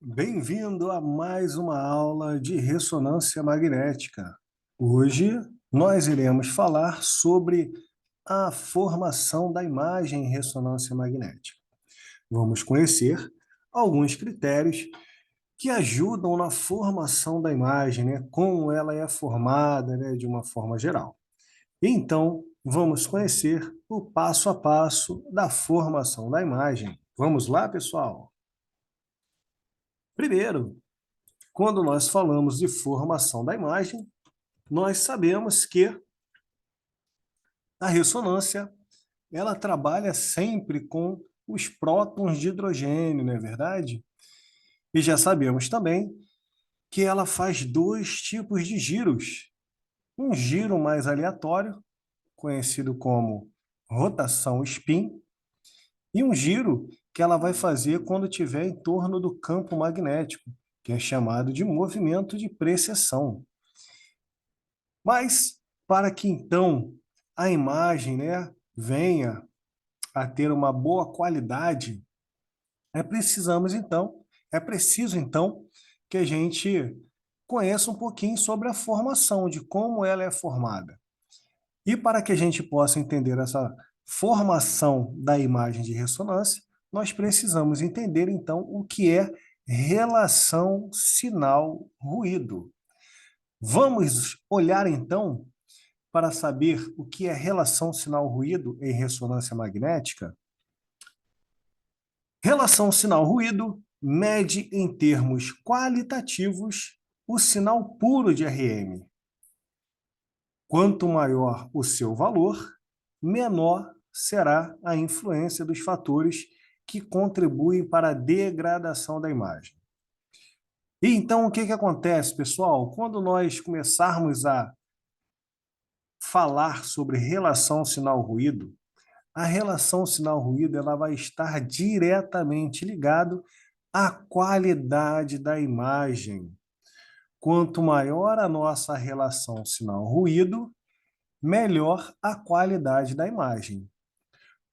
Bem-vindo a mais uma aula de ressonância magnética. Hoje nós iremos falar sobre a formação da imagem em ressonância magnética. Vamos conhecer alguns critérios que ajudam na formação da imagem, né? Como ela é formada, né? De uma forma geral. Então, vamos conhecer o passo a passo da formação da imagem. Vamos lá, pessoal? Primeiro, quando nós falamos de formação da imagem, nós sabemos que a ressonância ela trabalha sempre com os prótons de hidrogênio, não é verdade? E já sabemos também que ela faz dois tipos de giros. Um giro mais aleatório, conhecido como rotação spin, e um giro que ela vai fazer quando estiver em torno do campo magnético, que é chamado de movimento de precessão. Mas, para que então a imagem, né, venha a ter uma boa qualidade, é preciso então que a gente conheça um pouquinho sobre a formação, de como ela é formada. E para que a gente possa entender essa formação da imagem de ressonância, nós precisamos entender então o que é relação sinal-ruído. Vamos olhar então para saber o que é relação sinal-ruído em ressonância magnética. Relação sinal-ruído mede em termos qualitativos o sinal puro de RM. Quanto maior o seu valor, menor será a influência dos fatores que contribuem para a degradação da imagem. E então, o que acontece, pessoal? Quando nós começarmos a falar sobre relação sinal-ruído, a relação sinal-ruído ela vai estar diretamente ligado à qualidade da imagem. Quanto maior a nossa relação sinal-ruído, melhor a qualidade da imagem.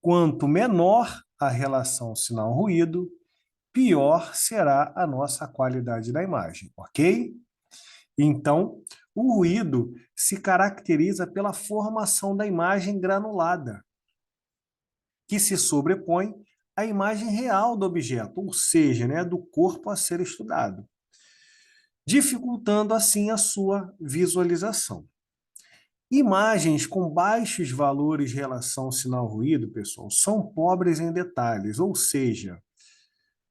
Quanto menor a relação sinal-ruído, pior será a nossa qualidade da imagem, ok? Então, o ruído se caracteriza pela formação da imagem granulada, que se sobrepõe à imagem real do objeto, ou seja, né, do corpo a ser estudado, dificultando assim a sua visualização. Imagens com baixos valores de relação sinal-ruído, pessoal, são pobres em detalhes, ou seja,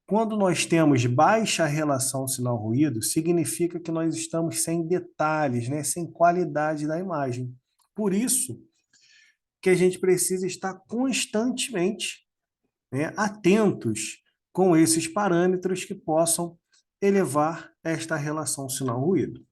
quando nós temos baixa relação sinal-ruído, significa que nós estamos sem detalhes, né, sem qualidade da imagem. Por isso que a gente precisa estar constantemente, né, atentos com esses parâmetros que possam elevar esta relação sinal-ruído.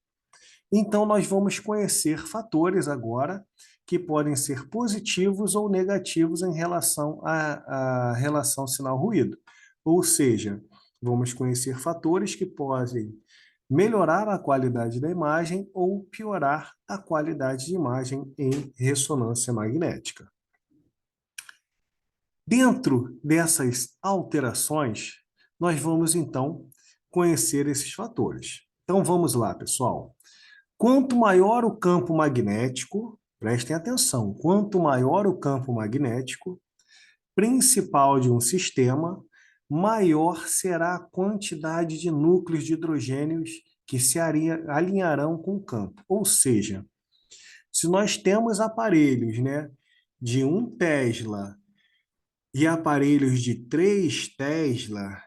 Então, nós vamos conhecer fatores agora que podem ser positivos ou negativos em relação à relação sinal-ruído. Ou seja, vamos conhecer fatores que podem melhorar a qualidade da imagem ou piorar a qualidade de imagem em ressonância magnética. Dentro dessas alterações, nós vamos então conhecer esses fatores. Então vamos lá, pessoal. Quanto maior o campo magnético, prestem atenção, quanto maior o campo magnético principal de um sistema, maior será a quantidade de núcleos de hidrogênios que se alinharão com o campo. Ou seja, se nós temos aparelhos, né, de 1 Tesla e aparelhos de 3 Tesla,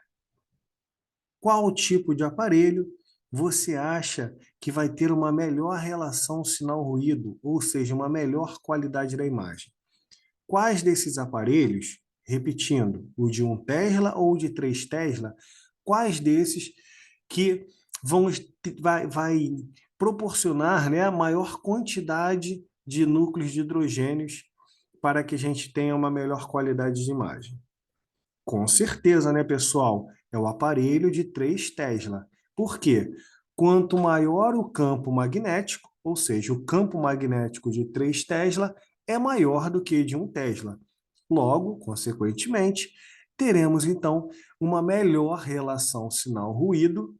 qual tipo de aparelho você acha que vai ter uma melhor relação sinal-ruído, ou seja, uma melhor qualidade da imagem? Quais desses aparelhos, repetindo, o de 1 Tesla ou o de 3 Tesla, quais desses que vai proporcionar, né, a maior quantidade de núcleos de hidrogênios para que a gente tenha uma melhor qualidade de imagem? Com certeza, né, pessoal? É o aparelho de 3 Tesla. Por quê? Quanto maior o campo magnético, ou seja, o campo magnético de 3 Tesla é maior do que de 1 Tesla. Logo, consequentemente, teremos, então, uma melhor relação sinal-ruído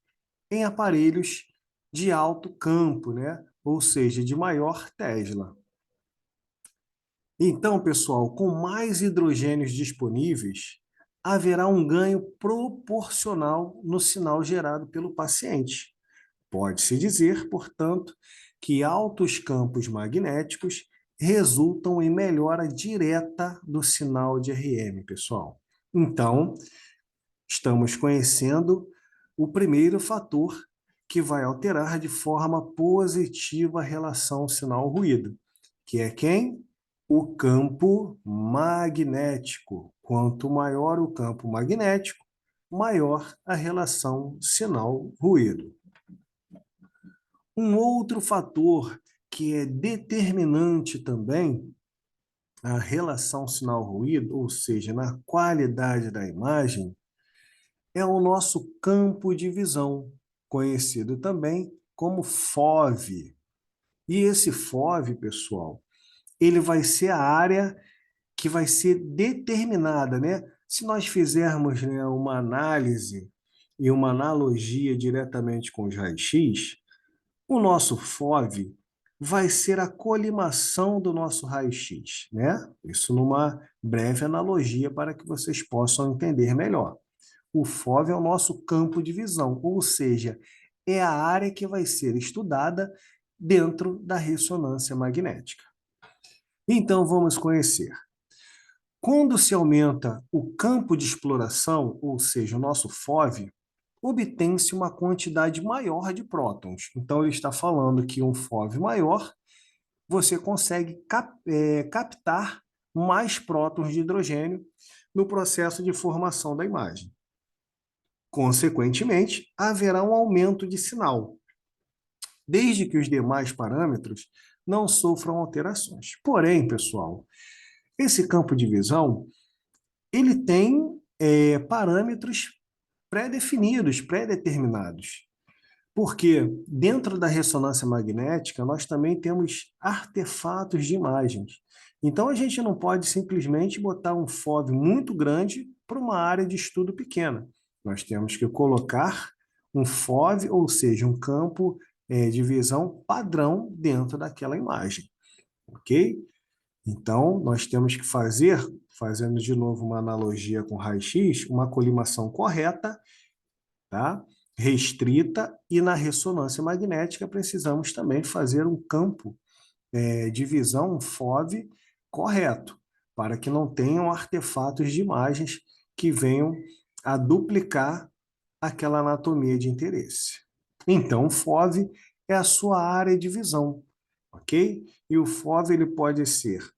em aparelhos de alto campo, né? Ou seja, de maior Tesla. Então, pessoal, com mais hidrogênios disponíveis, haverá um ganho proporcional no sinal gerado pelo paciente. Pode-se dizer, portanto, que altos campos magnéticos resultam em melhora direta do sinal de RM, pessoal. Então, estamos conhecendo o primeiro fator que vai alterar de forma positiva a relação sinal-ruído, que é quem? O campo magnético. Quanto maior o campo magnético, maior a relação sinal-ruído. Um outro fator que é determinante também a relação sinal-ruído, ou seja, na qualidade da imagem, é o nosso campo de visão, conhecido também como FOV. E esse FOV, pessoal, ele vai ser a área que vai ser determinada, né? Se nós fizermos, né, uma análise e uma analogia diretamente com os raios-x, o nosso FOV vai ser a colimação do nosso raio-x, né? Isso numa breve analogia para que vocês possam entender melhor. O FOV é o nosso campo de visão, ou seja, é a área que vai ser estudada dentro da ressonância magnética. Então, vamos conhecer. Quando se aumenta o campo de exploração, ou seja, o nosso FOV, obtém-se uma quantidade maior de prótons. Então, ele está falando que um FOV maior, você consegue captar mais prótons de hidrogênio no processo de formação da imagem. Consequentemente, haverá um aumento de sinal, desde que os demais parâmetros não sofram alterações. Porém, pessoal, esse campo de visão, ele tem parâmetros pré-definidos, pré-determinados. Porque dentro da ressonância magnética, nós também temos artefatos de imagens. Então, a gente não pode simplesmente botar um FOV muito grande para uma área de estudo pequena. Nós temos que colocar um FOV, ou seja, um campo de visão padrão dentro daquela imagem. Ok? Então, nós temos que fazer, fazendo de novo uma analogia com raio-x, uma colimação correta, tá? Restrita, e na ressonância magnética precisamos também fazer um campo de visão, um FOV, correto, para que não tenham artefatos de imagens que venham a duplicar aquela anatomia de interesse. Então, o FOV é a sua área de visão, ok? E o FOV ele pode ser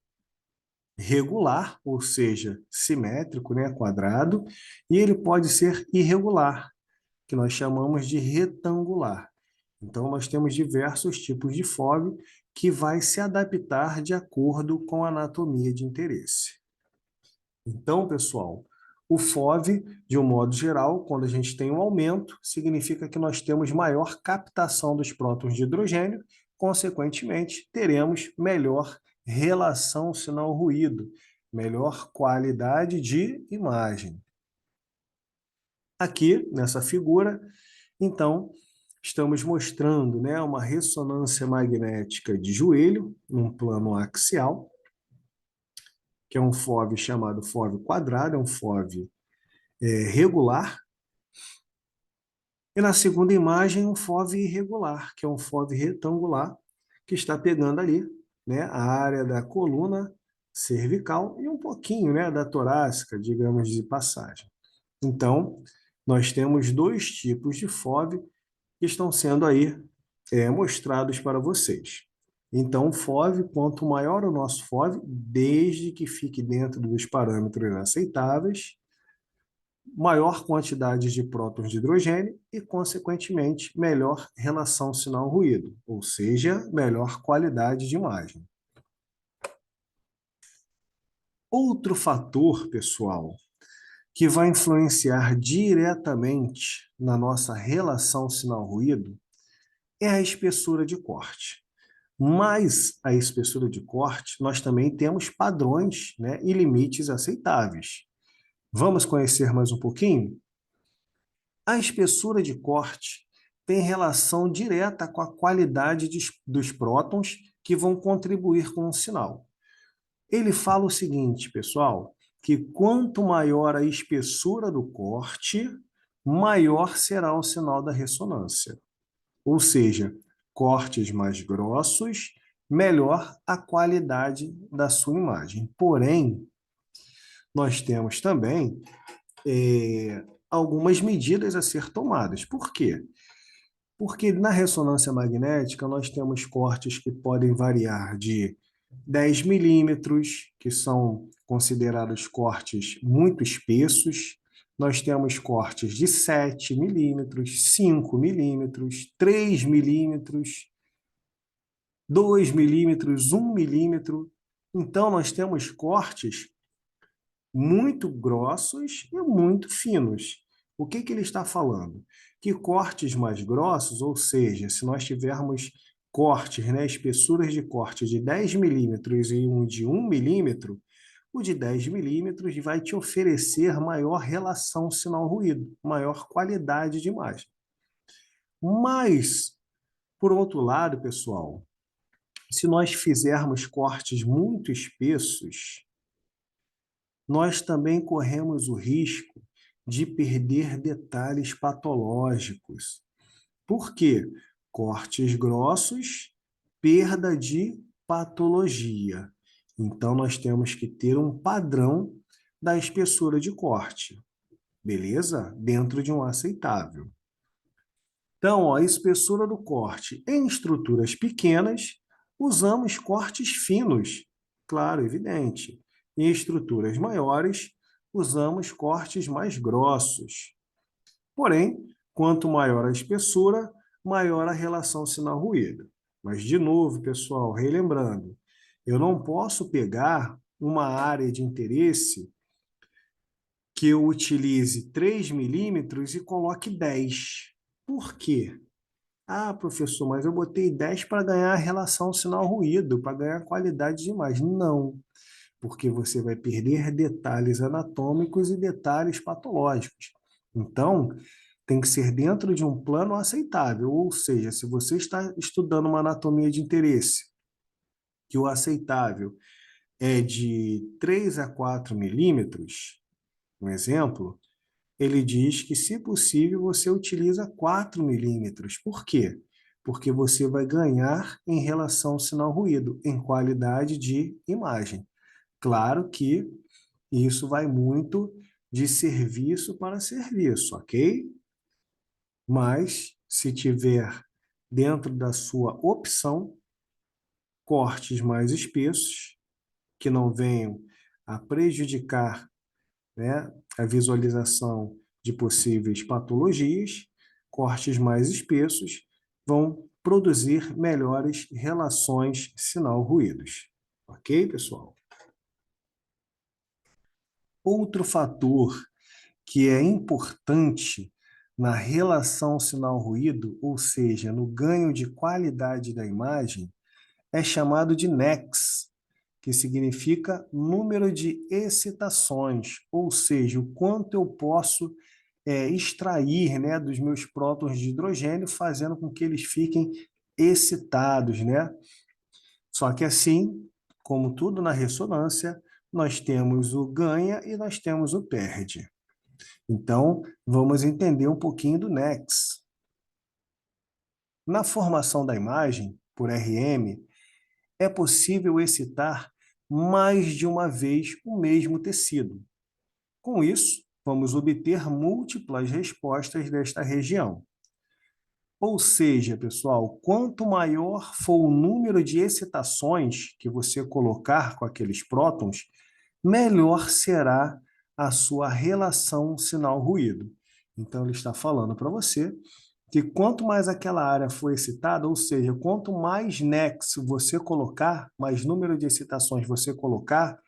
regular, ou seja, simétrico, né, quadrado, e ele pode ser irregular, que nós chamamos de retangular. Então, nós temos diversos tipos de FOV que vai se adaptar de acordo com a anatomia de interesse. Então, pessoal, o FOV, de um modo geral, quando a gente tem um aumento, significa que nós temos maior captação dos prótons de hidrogênio, consequentemente, teremos melhor relação sinal-ruído, melhor qualidade de imagem. Aqui, nessa figura, então, estamos mostrando, né, uma ressonância magnética de joelho, num plano axial, que é um FOV chamado FOV quadrado, é um FOV regular. E na segunda imagem, um FOV irregular, que é um FOV retangular, que está pegando ali, né, a área da coluna cervical e um pouquinho, né, da torácica, digamos de passagem. Então, nós temos dois tipos de FOV que estão sendo aí mostrados para vocês. Então, FOV, quanto maior o nosso FOV, desde que fique dentro dos parâmetros aceitáveis, maior quantidade de prótons de hidrogênio e, consequentemente, melhor relação sinal-ruído, ou seja, melhor qualidade de imagem. Outro fator, pessoal, que vai influenciar diretamente na nossa relação sinal-ruído é a espessura de corte. Mas a espessura de corte, nós também temos padrões, né, e limites aceitáveis. Vamos conhecer mais um pouquinho? A espessura de corte tem relação direta com a qualidade dos prótons que vão contribuir com o sinal. Ele fala o seguinte, pessoal, que quanto maior a espessura do corte, maior será o sinal da ressonância. Ou seja, cortes mais grossos, melhor a qualidade da sua imagem. Porém, nós temos também algumas medidas a ser tomadas. Por quê? Porque na ressonância magnética nós temos cortes que podem variar de 10 milímetros, que são considerados cortes muito espessos. Nós temos cortes de 7 milímetros, 5 milímetros, 3 milímetros, 2 milímetros, 1 milímetro. Então, nós temos cortes muito grossos e muito finos. O que ele está falando? Que cortes mais grossos, ou seja, se nós tivermos cortes, né, espessuras de corte de 10 milímetros e um de 1 milímetro, o de 10 milímetros vai te oferecer maior relação sinal-ruído, maior qualidade de imagem. Mas, por outro lado, pessoal, se nós fizermos cortes muito espessos, nós também corremos o risco de perder detalhes patológicos. Por quê? Cortes grossos, perda de patologia. Então, nós temos que ter um padrão da espessura de corte, beleza? Dentro de um aceitável. Então, ó, a espessura do corte em estruturas pequenas, usamos cortes finos, claro, evidente. Em estruturas maiores, usamos cortes mais grossos. Porém, quanto maior a espessura, maior a relação sinal-ruído. Mas, de novo, pessoal, relembrando, eu não posso pegar uma área de interesse que eu utilize 3 milímetros e coloque 10. Por quê? Ah, professor, mas eu botei 10 para ganhar a relação sinal-ruído, para ganhar qualidade de imagem. Não, porque você vai perder detalhes anatômicos e detalhes patológicos. Então, tem que ser dentro de um plano aceitável, ou seja, se você está estudando uma anatomia de interesse, que o aceitável é de 3 a 4 milímetros, um exemplo, ele diz que, se possível, você utiliza 4 milímetros. Por quê? Porque você vai ganhar em relação ao sinal-ruído, em qualidade de imagem. Claro que isso vai muito de serviço para serviço, ok? Mas, se tiver dentro da sua opção, cortes mais espessos, que não venham a prejudicar, né, a visualização de possíveis patologias, cortes mais espessos vão produzir melhores relações sinal-ruídos. Ok, pessoal? Outro fator que é importante na relação sinal-ruído, ou seja, no ganho de qualidade da imagem, é chamado de NEX, que significa número de excitações, ou seja, o quanto eu posso extrair, né, dos meus prótons de hidrogênio, fazendo com que eles fiquem excitados, né? Só que assim, como tudo na ressonância, nós temos o ganha e nós temos o perde. Então, vamos entender um pouquinho do NEX. Na formação da imagem, por RM, é possível excitar mais de uma vez o mesmo tecido. Com isso, vamos obter múltiplas respostas desta região. Ou seja, pessoal, quanto maior for o número de excitações que você colocar com aqueles prótons, melhor será a sua relação sinal-ruído. Então, ele está falando para você que quanto mais aquela área for excitada, ou seja, quanto mais nexo você colocar, mais número de excitações você colocar,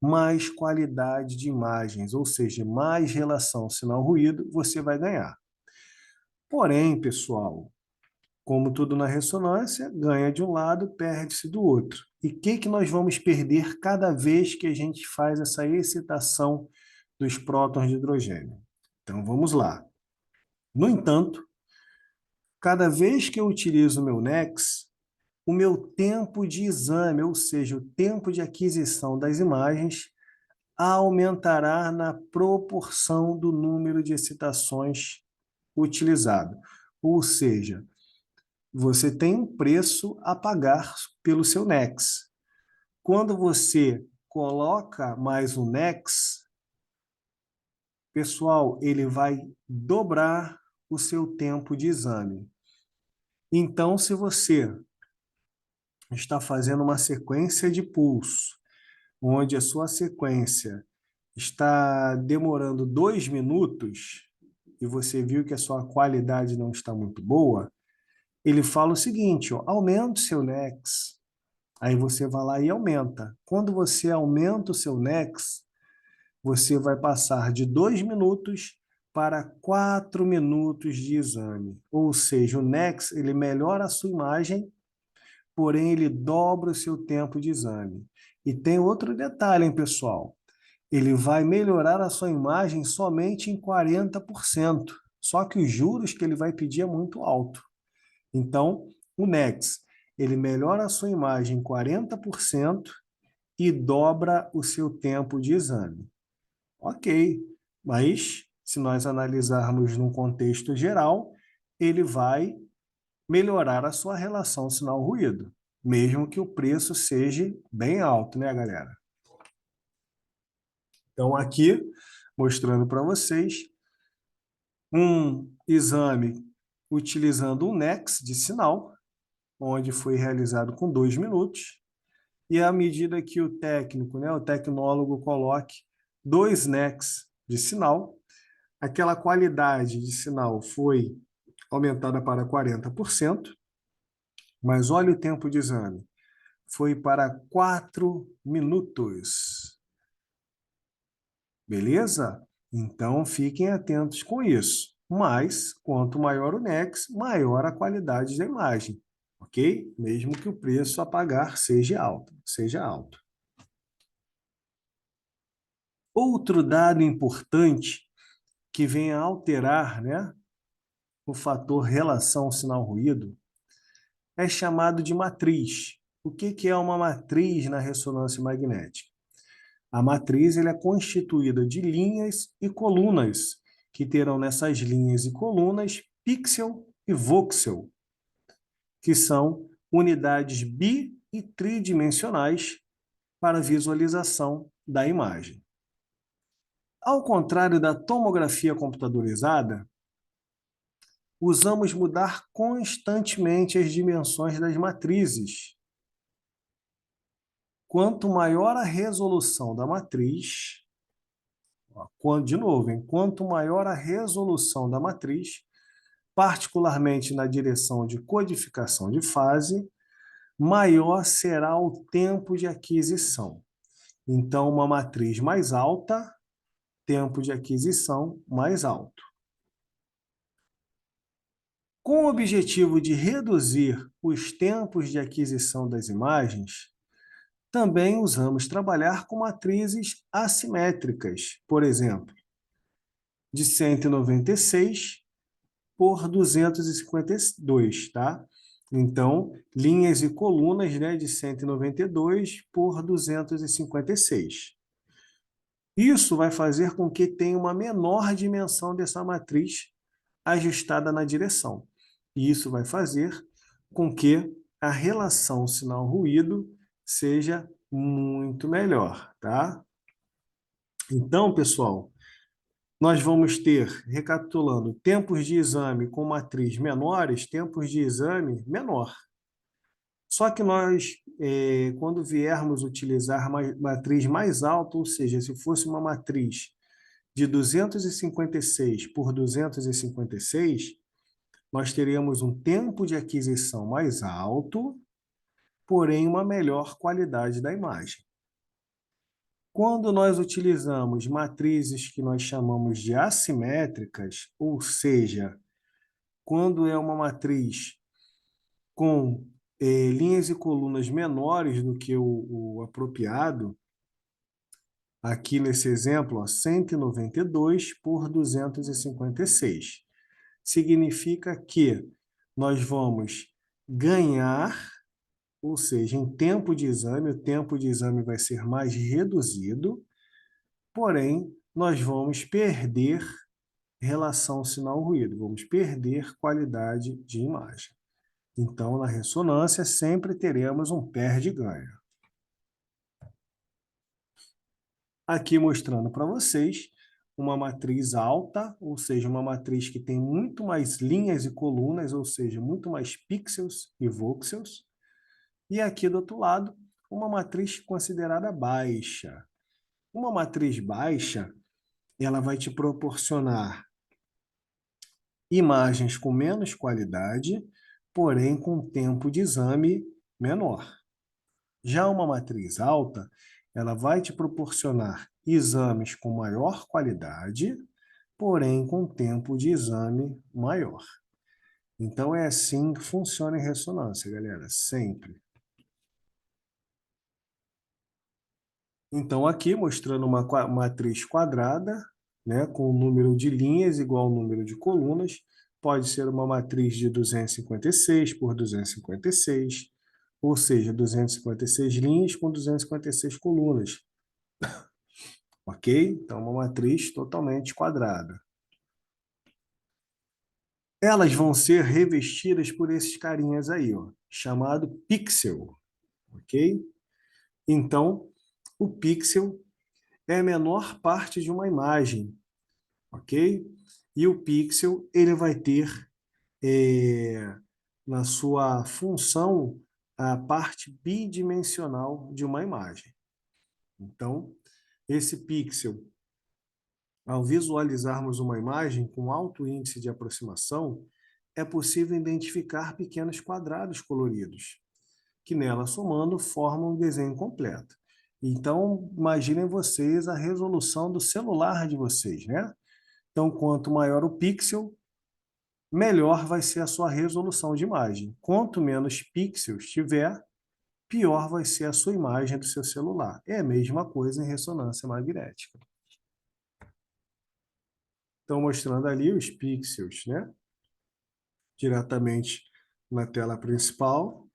mais qualidade de imagens, ou seja, mais relação sinal-ruído você vai ganhar. Porém, pessoal, como tudo na ressonância, ganha de um lado, perde-se do outro. E o que nós vamos perder cada vez que a gente faz essa excitação dos prótons de hidrogênio. Então, vamos lá. No entanto, cada vez que eu utilizo o meu NEX, o meu tempo de exame, ou seja, o tempo de aquisição das imagens, aumentará na proporção do número de excitações utilizado. Ou seja, você tem um preço a pagar pelo seu NEX. Quando você coloca mais um NEX, pessoal, ele vai dobrar o seu tempo de exame. Então, se você está fazendo uma sequência de pulso, onde a sua sequência está demorando 2 minutos, e você viu que a sua qualidade não está muito boa, ele fala o seguinte, ó, aumente o seu NEX. Aí você vai lá e aumenta. Quando você aumenta o seu NEX, você vai passar de 2 minutos para 4 minutos de exame. Ou seja, o NEX ele melhora a sua imagem, porém ele dobra o seu tempo de exame. E tem outro detalhe, hein, pessoal? Ele vai melhorar a sua imagem somente em 40%. Só que os juros que ele vai pedir é muito alto. Então, o Nex, ele melhora a sua imagem em 40% e dobra o seu tempo de exame. Ok, mas se nós analisarmos num contexto geral, ele vai melhorar a sua relação sinal-ruído, mesmo que o preço seja bem alto, né, galera? Então, aqui, mostrando para vocês um exame utilizando o NEX de sinal, onde foi realizado com 2 minutos, e à medida que o técnico, né, o tecnólogo, coloque 2 NEX de sinal, aquela qualidade de sinal foi aumentada para 40%, mas olha o tempo de exame, foi para 4 minutos. Beleza? Então, fiquem atentos com isso. Mas, quanto maior o NEX, maior a qualidade da imagem, ok? Mesmo que o preço a pagar seja alto, seja alto. Outro dado importante que vem a alterar, né, o fator relação sinal-ruído é chamado de matriz. O que é uma matriz na ressonância magnética? A matriz ele é constituída de linhas e colunas, que terão nessas linhas e colunas pixel e voxel, que são unidades bi e tridimensionais para visualização da imagem. Ao contrário da tomografia computadorizada, usamos mudar constantemente as dimensões das matrizes. Quanto maior a resolução da matriz, de novo, quanto maior a resolução da matriz, particularmente na direção de codificação de fase, maior será o tempo de aquisição. Então, uma matriz mais alta, tempo de aquisição mais alto. Com o objetivo de reduzir os tempos de aquisição das imagens, também usamos trabalhar com matrizes assimétricas, por exemplo, de 196 por 252, tá? Então, linhas e colunas, né, de 192 por 256. Isso vai fazer com que tenha uma menor dimensão dessa matriz ajustada na direção. E isso vai fazer com que a relação sinal-ruído seja muito melhor, tá? Então, pessoal, nós vamos ter, recapitulando, tempos de exame com matriz menores, tempos de exame menor. Só que nós, quando viermos utilizar uma matriz mais alta, ou seja, se fosse uma matriz de 256 por 256, nós teríamos um tempo de aquisição mais alto, porém uma melhor qualidade da imagem. Quando nós utilizamos matrizes que nós chamamos de assimétricas, ou seja, quando é uma matriz com linhas e colunas menores do que o apropriado, Aqui nesse exemplo, ó, 192 por 256. Significa que nós vamos ganhar, ou seja, em tempo de exame, o tempo de exame vai ser mais reduzido, porém, nós vamos perder relação sinal-ruído, vamos perder qualidade de imagem. Então, na ressonância, sempre teremos um perde-ganha. Aqui mostrando para vocês uma matriz alta, ou seja, uma matriz que tem muito mais linhas e colunas, ou seja, muito mais pixels e voxels. E aqui do outro lado, uma matriz considerada baixa. Uma matriz baixa, ela vai te proporcionar imagens com menos qualidade, porém com tempo de exame menor. Já uma matriz alta, ela vai te proporcionar exames com maior qualidade, porém com tempo de exame maior. Então é assim que funciona em ressonância, galera, sempre. Então aqui mostrando uma matriz quadrada, né, com o número de linhas igual ao número de colunas, pode ser uma matriz de 256 por 256, ou seja, 256 linhas com 256 colunas. Ok? Então, uma matriz totalmente quadrada. Elas vão ser revestidas por esses carinhas aí, ó, chamado pixel. Ok? Então, o pixel é a menor parte de uma imagem. Ok? E o pixel ele vai ter na sua função a parte bidimensional de uma imagem. Então, esse pixel, ao visualizarmos uma imagem com alto índice de aproximação, é possível identificar pequenos quadrados coloridos, que nela somando formam um desenho completo. Então, imaginem vocês a resolução do celular de vocês, né? Então, quanto maior o pixel, melhor vai ser a sua resolução de imagem. Quanto menos pixels tiver, pior vai ser a sua imagem do seu celular. É a mesma coisa em ressonância magnética. Estão mostrando ali os pixels, né? Diretamente na tela principal.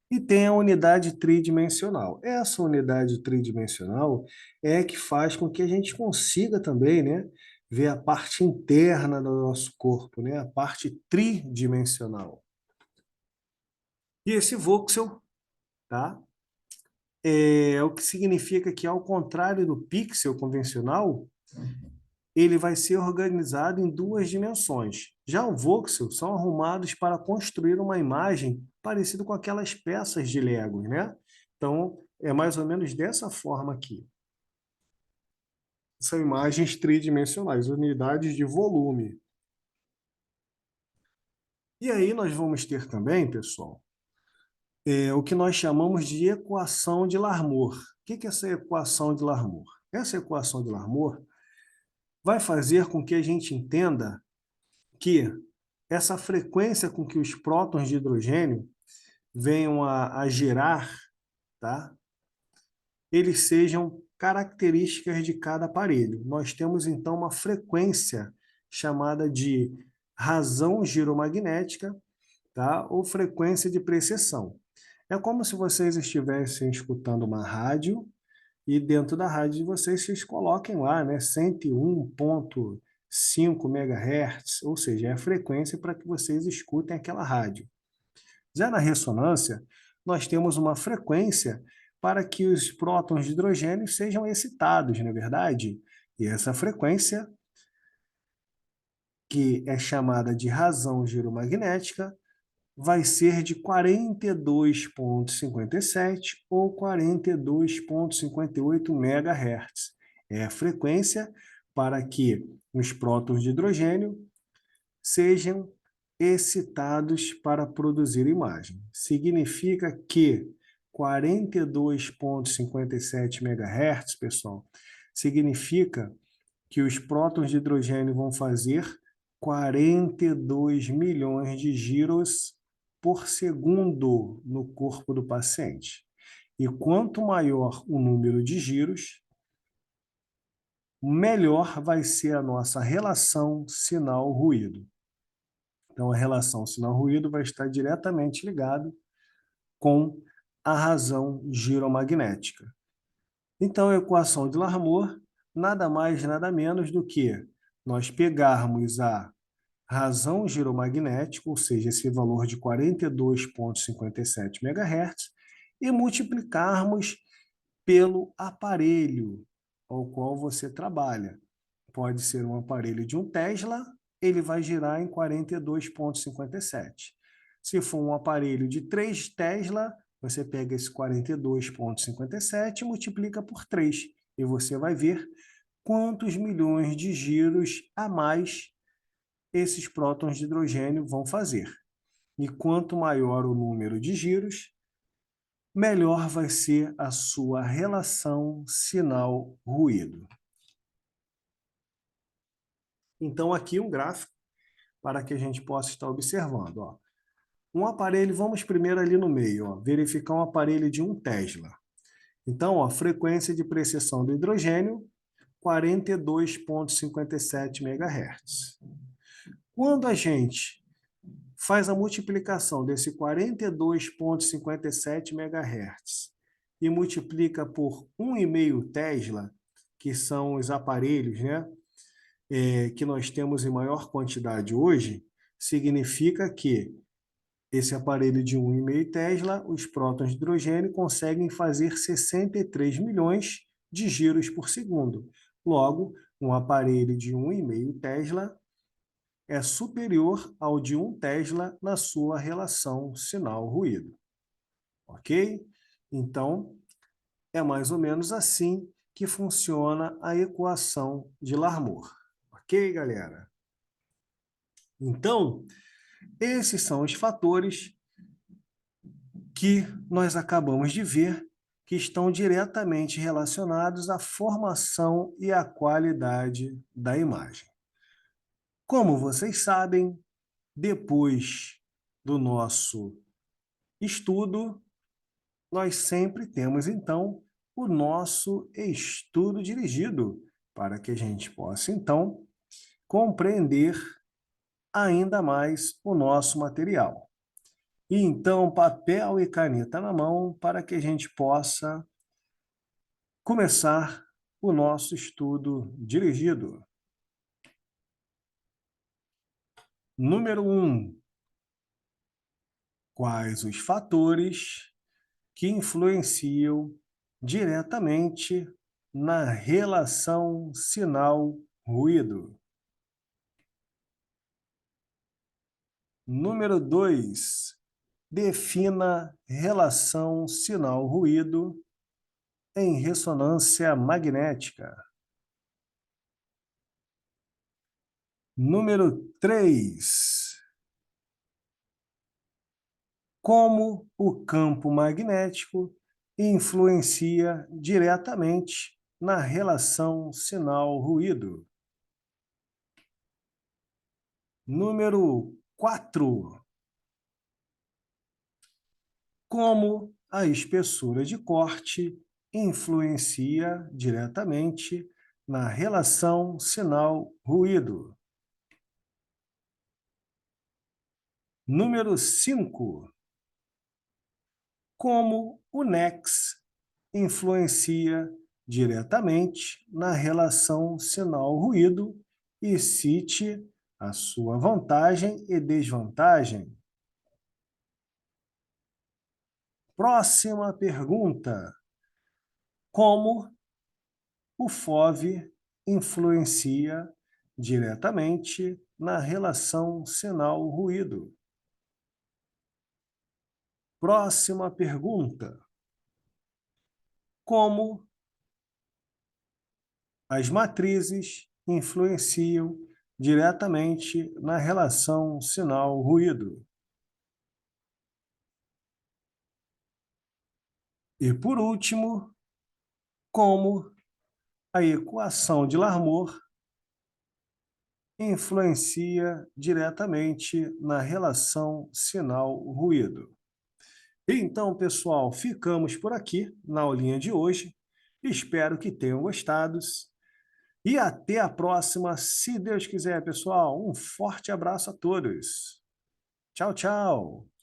E tem a unidade tridimensional. Essa unidade tridimensional é que faz com que a gente consiga também, né, ver a parte interna do nosso corpo, né, a parte tridimensional. E esse voxel, tá? É o que significa que, ao contrário do pixel convencional, ele vai ser organizado em duas dimensões. Já o voxel são arrumados para construir uma imagem parecida com aquelas peças de Lego, né? Então, é mais ou menos dessa forma aqui. São imagens tridimensionais, unidades de volume. E aí nós vamos ter também, pessoal, o que nós chamamos de equação de Larmor. O que é essa equação de Larmor? Essa equação de Larmor vai fazer com que a gente entenda que essa frequência com que os prótons de hidrogênio venham a gerar, tá? Eles sejam características de cada aparelho. Nós temos, então, uma frequência chamada de razão giromagnética, tá? Ou frequência de precessão. É como se vocês estivessem escutando uma rádio e dentro da rádio de vocês, vocês coloquem lá, né, 101,5 MHz, ou seja, é a frequência para que vocês escutem aquela rádio. Já na ressonância, nós temos uma frequência para que os prótons de hidrogênio sejam excitados, não é verdade? E essa frequência, que é chamada de razão giromagnética, vai ser de 42,57 ou 42,58 MHz. É a frequência para que os prótons de hidrogênio sejam excitados para produzir imagem. Significa que 42,57 MHz, pessoal, significa que os prótons de hidrogênio vão fazer 42 milhões de giros por segundo no corpo do paciente. E quanto maior o número de giros, melhor vai ser a nossa relação sinal-ruído. Então, a relação sinal-ruído vai estar diretamente ligada com a razão giromagnética. Então, a equação de Larmor nada mais, nada menos do que nós pegarmos a razão giromagnética, ou seja, esse valor de 42,57 MHz, e multiplicarmos pelo aparelho ao qual você trabalha. Pode ser um aparelho de 1 Tesla, ele vai girar em 42,57. Se for um aparelho de 3 Tesla, você pega esse 42,57 e multiplica por 3, e você vai ver quantos milhões de giros a mais esses prótons de hidrogênio vão fazer. E quanto maior o número de giros, melhor vai ser a sua relação sinal-ruído. Então, aqui um gráfico para que a gente possa estar observando. Ó. Um aparelho, vamos primeiro ali no meio, ó, verificar um aparelho de 1 Tesla. Então, ó, frequência de precessão do hidrogênio, 42,57 MHz. Quando a gente faz a multiplicação desse 42,57 MHz e multiplica por 1,5 Tesla, que são os aparelhos, né, que nós temos em maior quantidade hoje, significa que esse aparelho de 1,5 Tesla, os prótons de hidrogênio conseguem fazer 63 milhões de giros por segundo. Logo, um aparelho de 1,5 Tesla é superior ao de 1 Tesla na sua relação sinal-ruído. Ok? Então, é mais ou menos assim que funciona a equação de Larmor. Ok, galera? Então, esses são os fatores que nós acabamos de ver que estão diretamente relacionados à formação e à qualidade da imagem. Como vocês sabem, depois do nosso estudo, nós sempre temos, então, o nosso estudo dirigido, para que a gente possa, então, compreender ainda mais o nosso material. E então, papel e caneta na mão para que a gente possa começar o nosso estudo dirigido. Número 1. Quais os fatores que influenciam diretamente na relação sinal-ruído? Número 2. Defina relação sinal-ruído em ressonância magnética. Número 3. Como o campo magnético influencia diretamente na relação sinal-ruído. Número 4. Como a espessura de corte influencia diretamente na relação sinal-ruído. Número 5. Como o NEX influencia diretamente na relação sinal-ruído e cite a sua vantagem e desvantagem. Próxima pergunta. Como o FOV influencia diretamente na relação sinal-ruído? Próxima pergunta. Como as matrizes influenciam diretamente na relação sinal-ruído? E, por último, como a equação de Larmor influencia diretamente na relação sinal-ruído. Então, pessoal, ficamos por aqui na aulinha de hoje. Espero que tenham gostado. E até a próxima, se Deus quiser, pessoal. Um forte abraço a todos. Tchau, tchau.